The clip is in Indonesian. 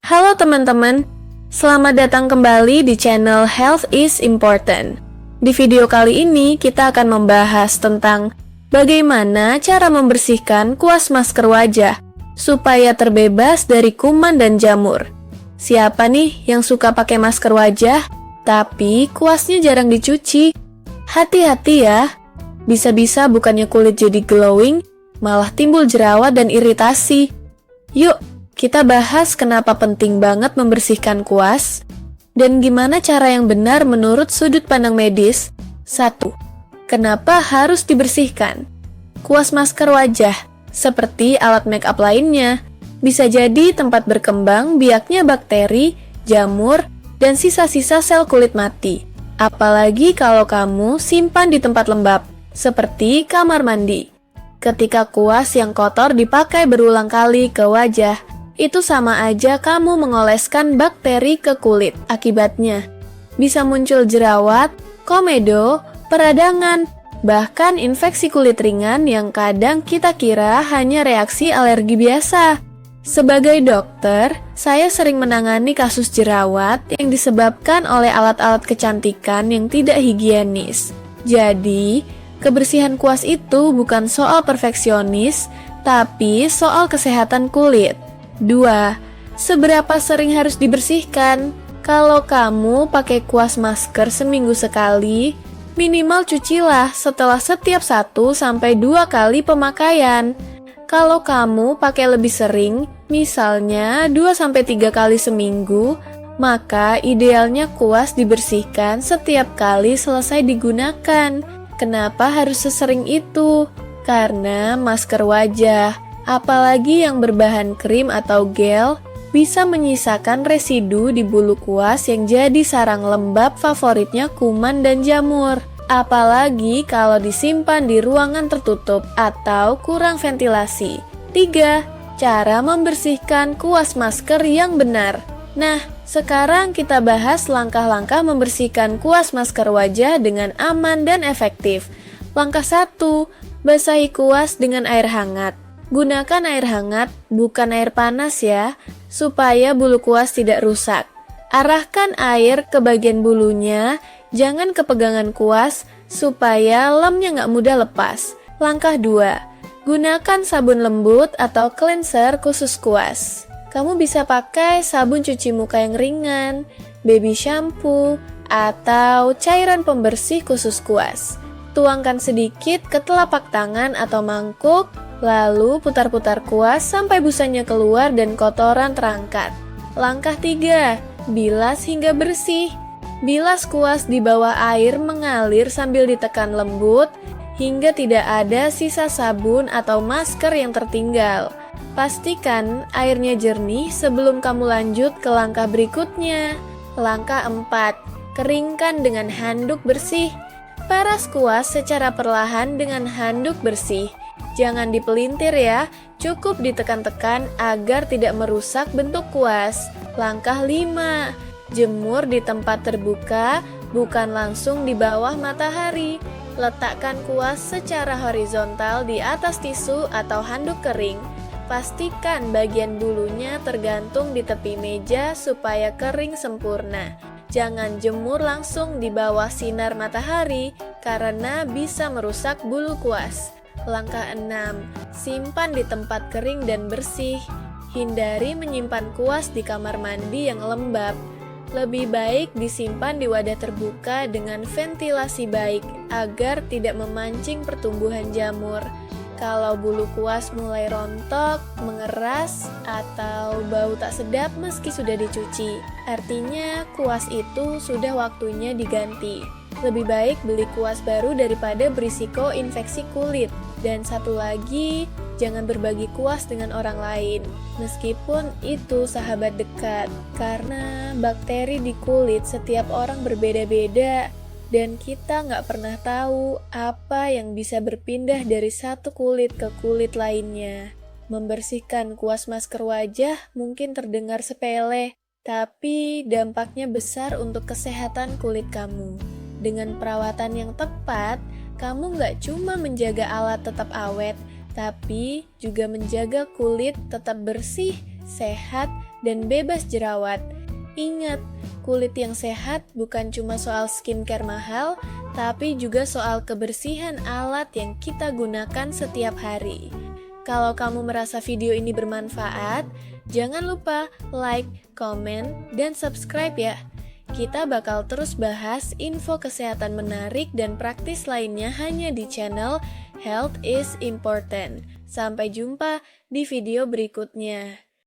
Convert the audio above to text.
Halo teman-teman, selamat datang kembali di channel Health is Important. Di video kali ini kita akan membahas tentang bagaimana cara membersihkan kuas masker wajah supaya terbebas dari kuman dan jamur. Siapa nih yang suka pakai masker wajah, tapi kuasnya jarang dicuci? Hati-hati ya, bisa-bisa bukannya kulit jadi glowing, malah timbul jerawat dan iritasi. Yuk, kita bahas kenapa penting banget membersihkan kuas dan gimana cara yang benar menurut sudut pandang medis. 1. Kenapa harus dibersihkan? Kuas masker wajah, seperti alat make up lainnya, bisa jadi tempat berkembang biaknya bakteri, jamur, dan sisa-sisa sel kulit mati. Apalagi kalau kamu simpan di tempat lembab, seperti kamar mandi. Ketika kuas yang kotor dipakai berulang kali ke wajah, itu sama aja kamu mengoleskan bakteri ke kulit. Akibatnya, bisa muncul jerawat, komedo, peradangan, bahkan infeksi kulit ringan yang kadang kita kira hanya reaksi alergi biasa. Sebagai dokter, saya sering menangani kasus jerawat yang disebabkan oleh alat-alat kecantikan yang tidak higienis. Jadi, kebersihan kuas itu bukan soal perfeksionis, tapi soal kesehatan kulit. 2. Seberapa sering harus dibersihkan? Kalau kamu pakai kuas masker seminggu sekali, minimal cucilah setelah setiap 1-2 kali pemakaian. Kalau kamu pakai lebih sering, misalnya 2-3 kali seminggu, maka idealnya kuas dibersihkan setiap kali selesai digunakan. Kenapa harus sesering itu? Karena masker wajah, apalagi yang berbahan krim atau gel, bisa menyisakan residu di bulu kuas yang jadi sarang lembab favoritnya kuman dan jamur. Apalagi kalau disimpan di ruangan tertutup atau kurang ventilasi. 3. Cara membersihkan kuas masker yang benar. Nah, sekarang kita bahas langkah-langkah membersihkan kuas masker wajah dengan aman dan efektif. Langkah 1. Basahi kuas dengan air hangat. Gunakan air hangat, bukan air panas ya, supaya bulu kuas tidak rusak. Arahkan air ke bagian bulunya, jangan ke pegangan kuas, supaya lemnya nggak mudah lepas. Langkah 2. Gunakan sabun lembut atau cleanser khusus kuas. Kamu bisa pakai sabun cuci muka yang ringan, baby shampoo, atau cairan pembersih khusus kuas. Tuangkan sedikit ke telapak tangan atau mangkuk, lalu putar-putar kuas sampai busanya keluar dan kotoran terangkat. Langkah 3. Bilas hingga bersih. Bilas kuas di bawah air mengalir sambil ditekan lembut, hingga tidak ada sisa sabun atau masker yang tertinggal. Pastikan airnya jernih sebelum kamu lanjut ke langkah berikutnya. Langkah 4. Keringkan dengan handuk bersih. Peras kuas secara perlahan dengan handuk bersih. Jangan dipelintir ya, cukup ditekan-tekan agar tidak merusak bentuk kuas. Langkah 5. Jemur di tempat terbuka, bukan langsung di bawah matahari. Letakkan kuas secara horizontal di atas tisu atau handuk kering. Pastikan bagian bulunya tergantung di tepi meja supaya kering sempurna. Jangan jemur langsung di bawah sinar matahari karena bisa merusak bulu kuas. Langkah 6. Simpan di tempat kering dan bersih. Hindari menyimpan kuas di kamar mandi yang lembab. Lebih baik disimpan di wadah terbuka dengan ventilasi baik agar tidak memancing pertumbuhan jamur. Kalau bulu kuas mulai rontok, mengeras, atau bau tak sedap meski sudah dicuci, artinya kuas itu sudah waktunya diganti. Lebih baik beli kuas baru daripada berisiko infeksi kulit. Dan satu lagi, jangan berbagi kuas dengan orang lain, meskipun itu sahabat dekat, karena bakteri di kulit setiap orang berbeda-beda. Dan kita nggak pernah tahu apa yang bisa berpindah dari satu kulit ke kulit lainnya. Membersihkan kuas masker wajah mungkin terdengar sepele, tapi dampaknya besar untuk kesehatan kulit kamu. Dengan perawatan yang tepat, kamu nggak cuma menjaga alat tetap awet, tapi juga menjaga kulit tetap bersih, sehat, dan bebas jerawat. Ingat, kulit yang sehat bukan cuma soal skincare mahal, tapi juga soal kebersihan alat yang kita gunakan setiap hari. Kalau kamu merasa video ini bermanfaat, jangan lupa like, komen, dan subscribe ya. Kita bakal terus bahas info kesehatan menarik dan praktis lainnya hanya di channel Health is Important. Sampai jumpa di video berikutnya.